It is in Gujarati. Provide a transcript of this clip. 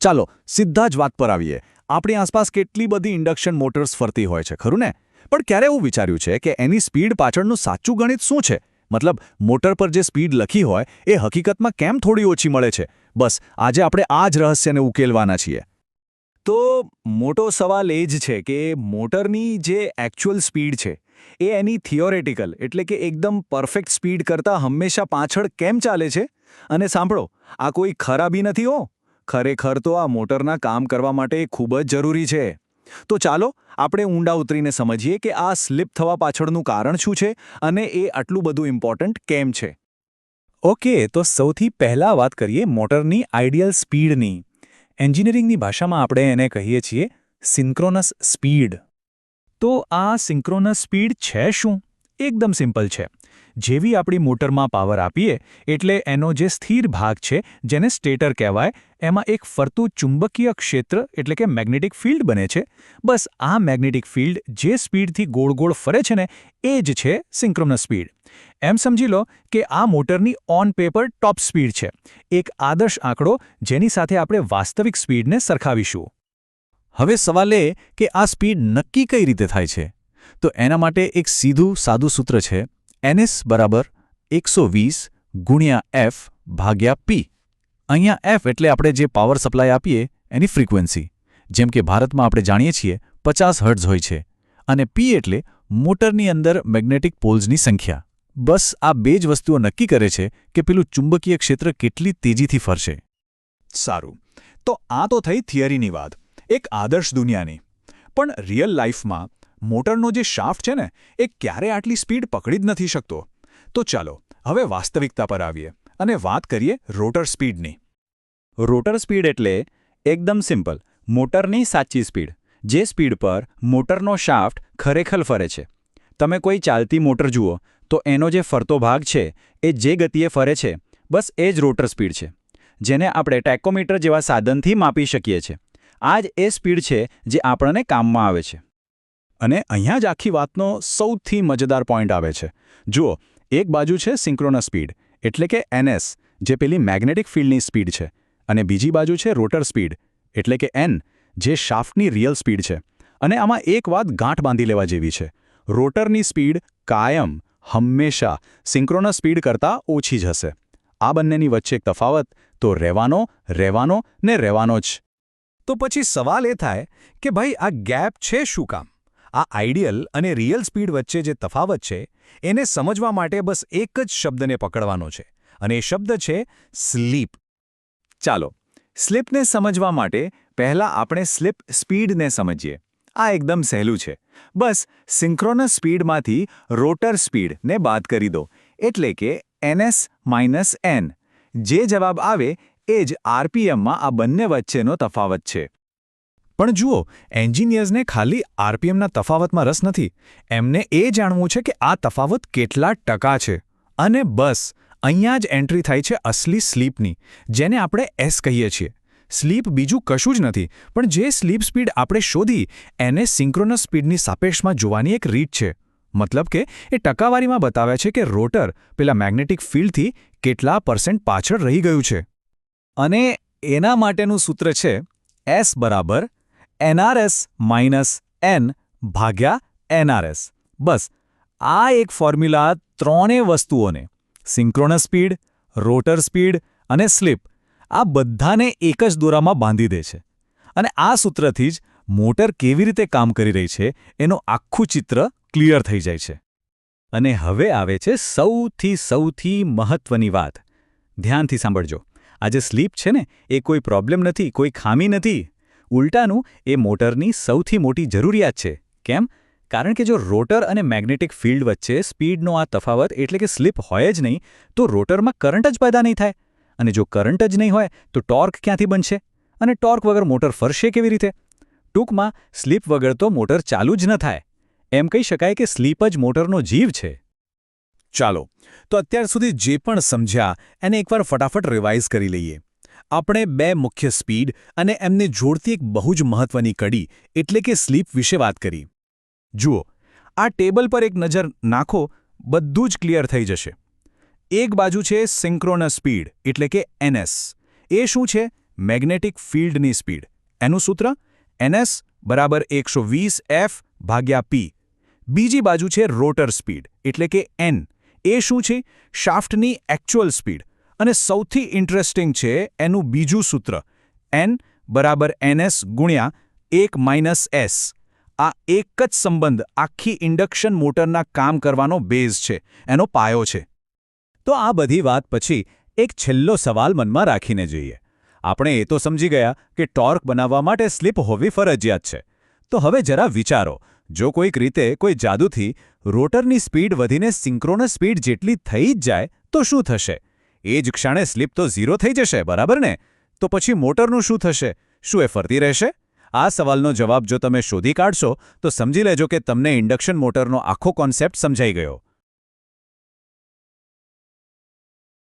ચાલો સીધા જ વાત પર આવીએ. આપણી આસપાસ કેટલી બધી ઇન્ડક્શન મોટર્સ ફરતી હોય છે, ખરું ને? પણ ક્યારે એવું વિચાર્યું છે કે એની સ્પીડ પાછળનું સાચું ગણિત શું છે? મતલબ મોટર પર જે સ્પીડ લખી હોય એ હકીકતમાં કેમ થોડી ઓછી મળે છે? બસ આજે આપણે આ જ રહસ્યને ઉકેલવાના છીએ. તો મોટો સવાલ એ જ છે કે મોટરની જે એકચ્યુઅલ સ્પીડ છે એ એની થિયોરેટિકલ એટલે કે એકદમ પરફેક્ટ સ્પીડ કરતાં હંમેશા પાછળ કેમ ચાલે છે? અને સાંભળો, આ કોઈ ખરાબી નથી હો. ખરેખર તો આ મોટરના કામ કરવા માટે ખૂબ જ જરૂરી છે. તો ચાલો આપણે ઊંડા ઉતરીને સમજીએ કે આ સ્લિપ થવા પાછળનું કારણ શું છે અને એ આટલું બધું ઇમ્પોર્ટન્ટ કેમ છે. ઓકે, તો સૌથી પહેલાં વાત કરીએ મોટરની આઈડિયલ સ્પીડની. એન્જિનિયરિંગની ભાષામાં આપણે એને કહીએ છીએ સિન્ક્રોનસ સ્પીડ. તો આ સિન્ક્રોનસ સ્પીડ છે શું? એકદમ સિમ્પલ છે. જેવી આપણી મોટરમાં પાવર આપીએ એટલે એનો જે સ્થિર ભાગ છે, જેને સ્ટેટર કહેવાય, એમાં એક ફરતું ચુંબકીય ક્ષેત્ર એટલે કે મેગ્નેટિક ફિલ્ડ બને છે. બસ આ મેગ્નેટિક ફિલ્ડ જે સ્પીડથી ગોળ ગોળ ફરે છે ને, એ જ છે સિન્ક્રોનસ સ્પીડ. એમ સમજી લો કે આ મોટરની ઓન પેપર ટોપ સ્પીડ છે, એક આદર્શ આંકડો જેની સાથે આપણે વાસ્તવિક સ્પીડને સરખાવીશું. હવે સવાલ એ કે આ સ્પીડ નક્કી કઈ રીતે થાય છે? તો એના માટે એક સીધું સાદું સૂત્ર છે. NS બરાબર 120 ગુણ્યા F ભાગ્યા P. અહીંયા F એટલે આપણે જે પાવર સપ્લાય આપીએ એની ફ્રીક્વન્સી. જેમ કે ભારતમાં આપણે જાણીએ છીએ 50 હર્ટ્ઝ હોય છે. અને P એટલે મોટરની અંદર મેગ્નેટિક પોલ્સની સંખ્યા. બસ આ બે જ વસ્તુઓ નક્કી કરે છે કે પેલું ચુંબકીય ક્ષેત્ર કેટલી તેજીથી ફરશે. સારું, તો આ તો થઈ થિયરીની વાત, એક આદર્શ દુનિયાની. પણ રિયલ લાઈફમાં મોટરનો જે શાફ્ટ છે ને, એ ક્યારે આટલી સ્પીડ પકડી જ નથી શકતો. તો ચાલો હવે વાસ્તવિકતા પર આવીએ અને વાત કરીએ રોટર સ્પીડની. રોટર સ્પીડ એટલે એકદમ સિમ્પલ, મોટરની સાચી સ્પીડ, જે સ્પીડ પર મોટરનો શાફ્ટ ખરેખર ફરે છે. તમે કોઈ ચાલતી મોટર જુઓ તો એનો જે ફરતો ભાગ છે એ જે ગતિએ ફરે છે, બસ એ જ રોટર સ્પીડ છે, જેને આપણે ટેકોમીટર જેવા સાધનથી માપી શકીએ છીએ. આ જ એ સ્પીડ છે જે આપણને કામમાં આવે છે. અને અહીંયા જ આખી વાતનો સૌથી મજેદાર પોઈન્ટ આવે છે. જુઓ, એક બાજુ છે સિન્ક્રોનસ સ્પીડ એટલે કે NS, જે પેલી મેગ્નેટિક ફિલ્ડની સ્પીડ છે, અને બીજી બાજુ છે રોટર સ્પીડ એટલે કે N, જે શાફ્ટની રિયલ સ્પીડ છે. અને આમાં એક વાત ગાંઠ બાંધી લેવા જેવી છે. રોટરની સ્પીડ કાયમ, હંમેશા સિન્ક્રોનસ સ્પીડ કરતાં ઓછી જ હશે. આ બંનેની વચ્ચે એક તફાવત તો રહેવાનો ને રહેવાનો જ. તો પછી સવાલ એ થાય કે ભાઈ આ ગેપ છે શું કામ? આ આઈડિયલ અને રિયલ સ્પીડ વચ્ચે જે તફાવત છે એને સમજવા માટે બસ એક જ શબ્દને પકડવાનો છે, અને એ શબ્દ છે સ્લીપ. ચાલો, સ્લીપને સમજવા માટે પહેલાં આપણે સ્લીપ સ્પીડને સમજીએ. આ એકદમ સહેલું છે. બસ સિન્ક્રોનસ સ્પીડમાંથી રોટર સ્પીડને બાદ કરી દો એટલે કે NS માઇનસ N. જે જવાબ આવે એ જ RPMમાં આ બંને વચ્ચેનો તફાવત છે. પણ જુઓ, એન્જિનિયર્સને ખાલી RPMના તફાવતમાં રસ નથી. એમને એ જાણવું છે કે આ તફાવત કેટલા ટકા છે. અને બસ અહીંયા જ એન્ટ્રી થાય છે અસલી સ્લીપની, જેને આપણે S કહીએ છીએ. સ્લીપ બીજું કશું જ નથી, પણ જે સ્લીપ સ્પીડ આપણે શોધી એને સિન્ક્રોનસ સ્પીડની સાપેક્ષમાં જોવાની એક રીત છે. મતલબ કે એ ટકાવારીમાં બતાવે છે કે રોટર પેલા મેગ્નેટિક ફિલ્ડથી કેટલા % પાછળ રહી ગયું છે. અને એના માટેનું સૂત્ર છે S બરાબર NRS માઇનસ N ભાગ્યા NRS. બસ આ એક ફોર્મ્યુલા ત્રણેય વસ્તુઓને, સિન્ક્રોનસ સ્પીડ, રોટર સ્પીડ અને સ્લીપ, આ બધાને એક જ દોરામાં બાંધી દે છે. અને આ સૂત્રથી જ મોટર કેવી રીતે કામ કરી રહી છે એનું આખું ચિત્ર ક્લિયર થઈ જાય છે. અને હવે આવે છે સૌથી મહત્વની વાત. ધ્યાનથી સાંભળજો. આ જે સ્લીપ છે ને, એ કોઈ પ્રોબ્લેમ નથી, કોઈ ખામી નથી. ઉલટાનું એ મોટરની સૌથી મોટી જરૂરિયાત છે. કેમ? કારણ કે જો રોટર અને મેગ્નેટિક ફિલ્ડ વચ્ચે સ્પીડનો આ તફાવત એટલે કે સ્લીપ હોય જ નહીં, તો રોટરમાં કરંટ જ પેદા નહીં થાય. અને જો કરંટ જ નહીં હોય તો ટોર્ક ક્યાંથી બનશે? અને ટોર્ક વગર મોટર ફરશે કેવી રીતે? ટૂંકમાં સ્લીપ વગર તો મોટર ચાલુ જ ન થાય. એમ કહી શકાય કે સ્લીપ જ મોટરનો જીવ છે. ચાલો, તો અત્યાર સુધી જે પણ સમજ્યા એને એકવાર ફટાફટ રિવાઇઝ કરી લઈએ. આપણે બે મુખ્ય સ્પીડ અને એમને જોડતી એક બહુ જ મહત્વની કડી એટલે કે સ્લીપ વિશે વાત કરી. જુઓ, આ ટેબલ પર એક નજર નાખો, બધું જ ક્લિયર થઈ જશે. એક બાજુ છે સિન્ક્રોનસ સ્પીડ એટલે કે NS. એ શું છે? મેગ્નેટિક ફિલ્ડની સ્પીડ. એનું સૂત્ર NS = 120 F/P. બીજી બાજુ છે રોટર સ્પીડ એટલે કે N. એ શું છે? શાફ્ટની એક્ચ્યુઅલ સ્પીડ. અને સૌથી ઇન્ટરેસ્ટિંગ છે એનું બીજું સૂત્ર N = NS × 1 - S. આ એક જ સંબંધ આખી ઇન્ડક્શન મોટરના કામ કરવાનો બેઝ છે, એનો પાયો છે. તો આ બધી વાત પછી એક છેલ્લો સવાલ મનમાં રાખીને જોઈએ. આપણે એ તો સમજી ગયા કે ટોર્ક બનાવવા માટે સ્લિપ હોવી ફરજિયાત છે. તો હવે જરા વિચારો, જો કોઈક રીતે કોઈ જાદુથી રોટરની સ્પીડ વધીને સિંક્રોનસ સ્પીડ જેટલી થઈ જ જાય તો શું થશે? એ જ ક્ષણે સ્લિપ તો 0 થઈ જશે, બરાબર ને? તો પછી મોટરનું શું થશે? શું એ ફરતી રહેશે? આ સવાલનો જવાબ જો તમે શોધી કાઢશો તો સમજી લેજો કે તમને ઇન્ડક્શન મોટરનો આખો કોન્સેપ્ટ સમજાઈ ગયો.